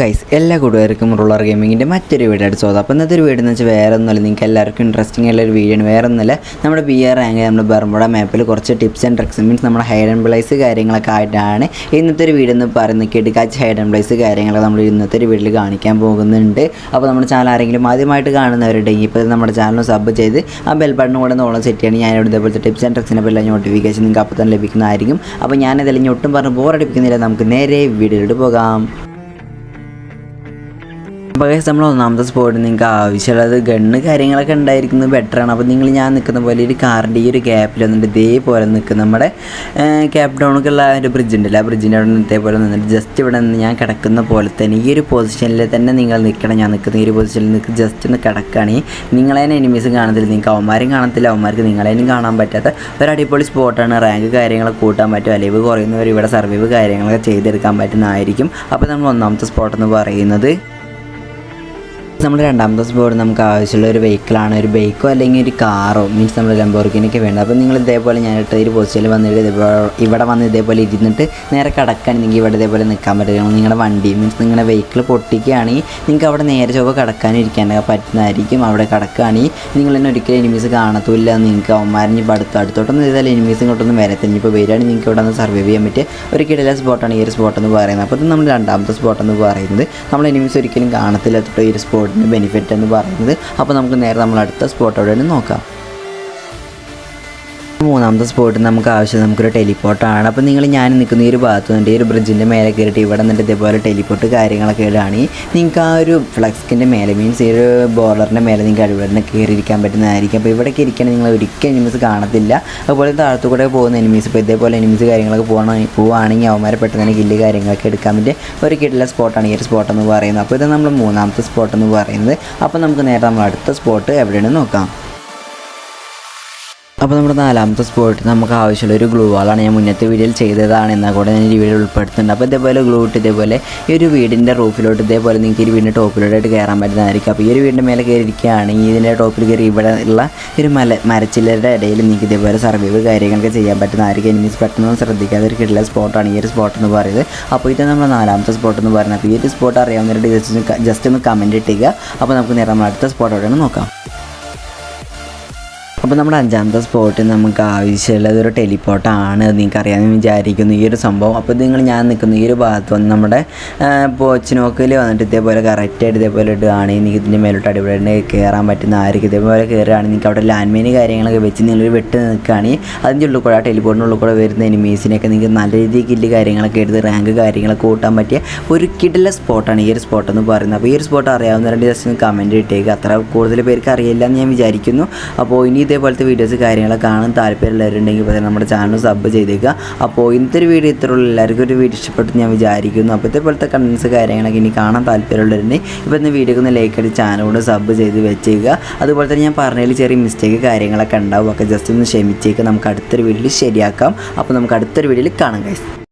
Guys എല്ലാ കൂട്ടുകാർക്കും ruler ഗെയിമിങ്ങിൻ്റെ മറ്റൊരു വീഡിയോ എടുത്ത് ചോദിച്ചു. അപ്പോൾ ഇന്നത്തെ ഒരു വീഡിയോ എന്ന് വെച്ചാൽ വേറെ ഒന്നുമല്ല, നിങ്ങൾക്ക് എല്ലാവർക്കും ഇൻട്രസ്റ്റിംഗ് ആയിട്ടുള്ള ഒരു വീഡിയോ ആണ്. വേറെ ഒന്നുമല്ല, നമ്മുടെ BR റാങ്ക് നമ്മുടെ ബർമുഡ മാപ്പിൽ കുറച്ച് ടിപ്സ് ആൻഡ് ട്രിക്സ് മീൻസ് നമ്മുടെ ഹൈഡ് ആൻഡ് പ്ലേസ് കാര്യങ്ങളൊക്കെ ആയിട്ടാണ് ഇന്നത്തെ ഒരു വീഡിയോ എന്ന് പറയുന്നത്. കിടക്കാച്ച് ഹൈഡ് ആൻഡ് പ്ലേസ് കാര്യങ്ങളൊക്കെ നമ്മൾ ഇന്നത്തെ ഒരു വീഡിയോയിൽ കാണിക്കാൻ പോകുന്നുണ്ട്. അപ്പോൾ നമ്മുടെ ചാനൽ ആരെങ്കിലും ആദ്യമായിട്ട് കാണുന്നവരുണ്ടെങ്കിൽ ഇപ്പോൾ നമ്മുടെ ചാനൽ സബ് ചെയ്ത് ആ ബെൽ ബട്ടൺ കൂടെ ഓളം സെറ്റ് ചെയ്യണം. ഞാനിവിടെ ഇതേപോലത്തെ ടിപ്സ് ആൻഡ് ട്രിക്സിനെ പറ്റി നോട്ടിഫിക്കേഷൻ നിങ്ങൾക്ക് അപ്പോൾ തന്നെ ലഭിക്കുന്നതായിരിക്കും. അപ്പോൾ ഞാനതെല്ലാം ഒട്ടും പറഞ്ഞ് ബോറടിപ്പിക്കുന്നില്ല, നമുക്ക് നേരെ വീഡിയോയിലോട്ട് പോകാം. അപ്പോൾ നമ്മൾ ഒന്നാമത്തെ സ്പോട്ട് നിങ്ങൾക്ക് ആവശ്യമുള്ളത് ഗണ്ണ് കാര്യങ്ങളൊക്കെ ഉണ്ടായിരിക്കുന്നത് ബെറ്ററാണ്. അപ്പോൾ ഞാൻ നിൽക്കുന്ന പോലെ ഒരു കാറിൻ്റെ ഈ ഒരു ഗ്യാപ്പിൽ വന്നിട്ട് ഇതേപോലെ നിൽക്കുന്ന നമ്മുടെ ക്യാപ് ഡൗണൊക്കെയുള്ള ഒരു ബ്രിഡ്ജ് ഉണ്ടല്ലോ, ആ ബ്രിഡ്ജിൻ്റെ അവിടെ നിന്ന് ഇതേപോലെ നിന്നിട്ട് ജസ്റ്റ് ഇവിടെ നിന്ന് ഞാൻ കിടക്കുന്ന പോലെ തന്നെ ഈ ഒരു പൊസിഷനിൽ തന്നെ നിങ്ങൾ നിൽക്കണം. ഞാൻ നിൽക്കുന്ന ഈ ഒരു പൊസിഷനിൽ നിങ്ങൾക്ക് ജസ്റ്റ് ഒന്ന് കിടക്കുകയാണെങ്കിൽ നിങ്ങളതിനെ എനിമീസും കാണത്തില്ല, നിങ്ങൾക്ക് അവന്മാരും കാണത്തില്ല, അവന്മാർക്ക് നിങ്ങളതിനും കാണാൻ പറ്റാത്ത ഒരു അടിപൊളി സ്പോട്ടാണ്. റാങ്ക് കാര്യങ്ങളൊക്കെ കൂട്ടാൻ പറ്റും, അലൈവ് കുറയുന്നവർ ഇവിടെ സർവൈവ് കാര്യങ്ങളൊക്കെ ചെയ്തെടുക്കാൻ പറ്റുന്നതായിരിക്കും. അപ്പോൾ നമ്മൾ ഒന്നാമത്തെ സ്പോട്ടെന്ന് പറയുന്നത്. നമ്മുടെ രണ്ടാമത്തെ സ്പോട്ട് നമുക്ക് ആവശ്യമുള്ള ഒരു വെഹിക്കിളാണ്, ഒരു ബൈക്കോ അല്ലെങ്കിൽ ഒരു കാറോ മീൻസ് നമ്മൾ ലംബോർഗിനിയൊക്കെ വേണ്ടത്. അപ്പോൾ നിങ്ങൾ ഇതേപോലെ ഞാനിട്ട് ഒരു പൊസിഷനിൽ വന്നിട്ട് ഇവിടെ വന്ന് ഇതേപോലെ ഇരുന്നിട്ട് നേരെ കിടക്കുകയാണെങ്കിൽ നിങ്ങൾക്ക് ഇവിടെ ഇതേപോലെ നിൽക്കാൻ പറ്റില്ല. നിങ്ങളുടെ വണ്ടി മീൻസ് നിങ്ങളുടെ വെഹിക്കിൾ പൊട്ടിക്കുകയാണെങ്കിൽ നിങ്ങൾക്ക് അവിടെ നേരെ ചൊവ്വ കിടക്കാനും ഇരിക്കാനൊക്കെ പറ്റുന്നതായിരിക്കും. അവിടെ കിടക്കുകയാണെങ്കിൽ നിങ്ങൾ തന്നെ ഒരിക്കലും എനിമീസ് കാണത്തില്ല. നിങ്ങൾക്ക് അവന്മാരിഞ്ഞ് ഇപ്പോൾ അടുത്തോട്ടൊന്നും ചെയ്താൽ എനിമീസ് ഇങ്ങോട്ടൊന്നും വരത്തില്ല. ഇപ്പോൾ വരികയാണെങ്കിൽ നിങ്ങൾക്ക് ഇവിടെ നിന്ന് സർവൈവ് ചെയ്യാൻ പറ്റിയ ഒരു കിടല സ്പോട്ടാണ് ഈ ഒരു സ്പോട്ടെന്ന് പറയുന്നത്. അപ്പോൾ ഇത് നമ്മൾ രണ്ടാമത്തെ സ്പോട്ടെന്ന് പറയുന്നത്. നമ്മൾ എനിമീസ് ഒരിക്കലും കാണത്തില്ലാത്ത ഈ ഒരു സ്പോട്ടിന് ബെനിഫിറ്റ് എന്ന് പറയുന്നത്. അപ്പോൾ നമുക്ക് നേരെ നമ്മൾ അടുത്ത സ്പോട്ടോടെ നോക്കാം. മൂന്നാമത്തെ സ്പോട്ട് നമുക്ക് ആവശ്യം നമുക്കൊരു ടെലിപ്പോർട്ടാണ്. അപ്പോൾ ഞാൻ നിൽക്കുന്ന ഈ ഒരു ഭാഗത്ത് നിന്നിട്ട് ഈ ഒരു ബ്രിഡ്ജിൻ്റെ മേലെ കയറിയിട്ട് ഇവിടെ നിന്നിട്ട് ഇതേപോലെ ടെലിപ്പോർട്ട് കാര്യങ്ങളൊക്കെ ഇടുകയാണെങ്കിൽ നിങ്ങൾക്ക് ആ ഒരു ഫ്ലക്സിൻ്റെ മേലെ മീൻസ് ഈ ഒരു ബോർഡറിൻ്റെ മേലെ നിങ്ങൾക്ക് അടിപൊളി കയറിയിരിക്കാൻ പറ്റുന്നതായിരിക്കും. അപ്പോൾ ഇവിടേക്ക് ഇരിക്കുകയാണെങ്കിൽ നിങ്ങൾ ഒരിക്കലും എനിമീസ് കാണത്തില്ല. അതുപോലെ താഴത്തു കൂടെ പോകുന്ന എനിമീസ് ഇപ്പോൾ ഇതേപോലെ എനിമീസ് കാര്യങ്ങളൊക്കെ പോവുകയാണെങ്കിൽ അവന്മാരെ പെട്ടെന്ന് തന്നെ കില്ല് കാര്യങ്ങളൊക്കെ എടുക്കാൻ പറ്റിയ ഒരു കിട്ടുള്ള സ്പോട്ടാണ് ഈ ഒരു സ്പോട്ടെന്ന് പറയുന്നത്. അപ്പോൾ ഇത് നമ്മൾ മൂന്നാമത്തെ സ്പോട്ടെന്ന് പറയുന്നത്. അപ്പോൾ നമുക്ക് നേരെ നമ്മൾ അടുത്ത സ്പോട്ട് എവിടെയാണ് നോക്കാം. അപ്പോൾ നമ്മുടെ നാലാമത്തെ സ്പോട്ട് നമുക്ക് ആവശ്യമുള്ള ഒരു ഗ്ലൂ വാളാണ്. ഞാൻ മുന്നത്തെ വീഡിയോയിൽ ചെയ്തതാണ്, എന്നാൽ കൂടെ ഞാൻ ഈ വീഡിയോ ഉൾപ്പെടുത്തുന്നുണ്ട്. അപ്പോൾ ഇതേപോലെ ഗ്ലൂ ഇട്ട് ഇതേപോലെ ഈ ഒരു വീടിൻ്റെ റൂഫിലോട്ട് ഇതേപോലെ നിങ്ങൾക്ക് ഈ വീടിൻ്റെ ടോപ്പിലോട്ടായിട്ട് കയറാൻ പറ്റുന്നതായിരിക്കും. അപ്പോൾ ഈ ഒരു വീടിൻ്റെ മേലെ കയറിയിരിക്കുകയാണെങ്കിൽ ഇതിൻ്റെ ടോപ്പിൽ കയറി ഇവിടെ ഉള്ള ഒരു മരച്ചില്ലരുടെ ഇടയിൽ നിങ്ങൾക്ക് ഇതേപോലെ സർവൈവ് കാര്യങ്ങളൊക്കെ ചെയ്യാൻ പറ്റുന്നതായിരിക്കും. എനിമീസ് പെട്ടെന്ന് ശ്രദ്ധിക്കാതെ ഒരു കിട്ടുള്ള സ്പോട്ടാണ് ഈ ഒരു സ്പോട്ട് എന്ന് പറയുന്നത്. അപ്പോൾ ഇത് നമ്മുടെ നാലാമത്തെ സ്പോട്ട് എന്ന് പറയുന്നത്. അപ്പോൾ ഈ ഒരു സ്പോട്ട് അറിയാവുന്നവരുടെ ജസ്റ്റ് ഒന്ന് കമൻറ്റ് ഇട്ടുക. അപ്പോൾ നമുക്ക് നേരെ നമ്മൾ അടുത്ത സ്പോട്ട് എവിടെയാണ് നോക്കാം. അപ്പോൾ നമ്മുടെ അഞ്ചാമത്തെ സ്പോട്ട് നമുക്ക് ആവശ്യമുള്ളത് ഒരു ടെലിപ്പോർട്ടാണ്. നിങ്ങൾക്ക് അറിയാമെന്ന് വിചാരിക്കുന്നു ഈ ഒരു സംഭവം. അപ്പോൾ ഞാൻ നിൽക്കുന്ന ഈ ഒരു ഭാഗത്ത് വന്ന് നമ്മുടെ പോച്ചിനോക്കിൽ വന്നിട്ട് ഇതേപോലെ കറക്റ്റായിട്ട് ഇതേപോലെ ഇടുകയാണെങ്കിൽ നിങ്ങൾക്ക് ഇതിൻ്റെ മേലോട്ട് അടിപൊളി കയറാൻ പറ്റുന്നതായിരിക്കും. ഇതേപോലെ കയറുകയാണെങ്കിൽ നിങ്ങൾക്ക് അവിടെ ലാൻഡ് മൈൻ കാര്യങ്ങളൊക്കെ വെച്ച് നിങ്ങളൊരു വെട്ട് നിൽക്കുകയാണെങ്കിൽ അതിൻ്റെ ഉള്ളിൽ കൂടെ ആ ടെലിപ്പോർട്ടിൻ്റെ ഉള്ളിൽ കൂടെ വരുന്ന എനിമീസിനൊക്കെ നിങ്ങൾക്ക് നല്ല രീതിയിൽ കില്ല് കാര്യങ്ങളൊക്കെ എടുത്ത് റാങ്ക് കാര്യങ്ങളൊക്കെ കൂട്ടാൻ പറ്റിയ ഒരു കിടില സ്പോട്ടാണ് ഈ ഒരു സ്പോട്ടെന്ന് പറയുന്നത്. അപ്പോൾ ഈ ഒരു സ്പോട്ട് അറിയാവുന്നവരുടെ ജസ്റ്റ് ഒന്ന് കമൻറ്റ് ഇട്ടേക്ക്. അത്ര കൂടുതൽ പേർക്ക് അറിയില്ല എന്ന് ഞാൻ വിചാരിക്കുന്നു. അപ്പോൾ ഇനി ഇതേപോലത്തെ വീഡിയോസ് കാര്യങ്ങളൊക്കെ കാണാൻ താല്പര്യമുള്ളവരുണ്ടെങ്കിൽ ഇപ്പോൾ നമ്മുടെ ചാനൽ സബ് ചെയ്തേക്കുക. അപ്പോൾ ഇന്നത്തെ ഒരു വീഡിയോ ഇത്രയുള്ള എല്ലാവർക്കും ഒരു വീഡിയോ ഇഷ്ടപ്പെട്ടു ഞാൻ വിചാരിക്കുന്നു. അപ്പോൾ ഇതേപോലത്തെ കണ്ടൻസ് കാര്യങ്ങളൊക്കെ ഇനി കാണാൻ താല്പര്യമുള്ളവരുണ്ടെങ്കിൽ ഇപ്പോൾ ഇന്ന് വീഡിയോക്ക് ഒന്ന് ലൈക്ക് അടിച്ച് ചാനലോട് സബ് ചെയ്ത് വെച്ചേക്കുക. അതുപോലെ തന്നെ ഞാൻ പറഞ്ഞതിൽ ചെറിയ മിസ്റ്റേക്ക് കാര്യങ്ങളൊക്കെ ഉണ്ടാവും, ഒക്കെ ജസ്റ്റ് ഒന്ന് ക്ഷമിച്ചേക്ക്. നമുക്ക് അടുത്തൊരു വീഡിയോയിൽ ശരിയാക്കാം. അപ്പോൾ നമുക്ക് അടുത്തൊരു വീഡിയോയിൽ കാണാം ഗൈസ്.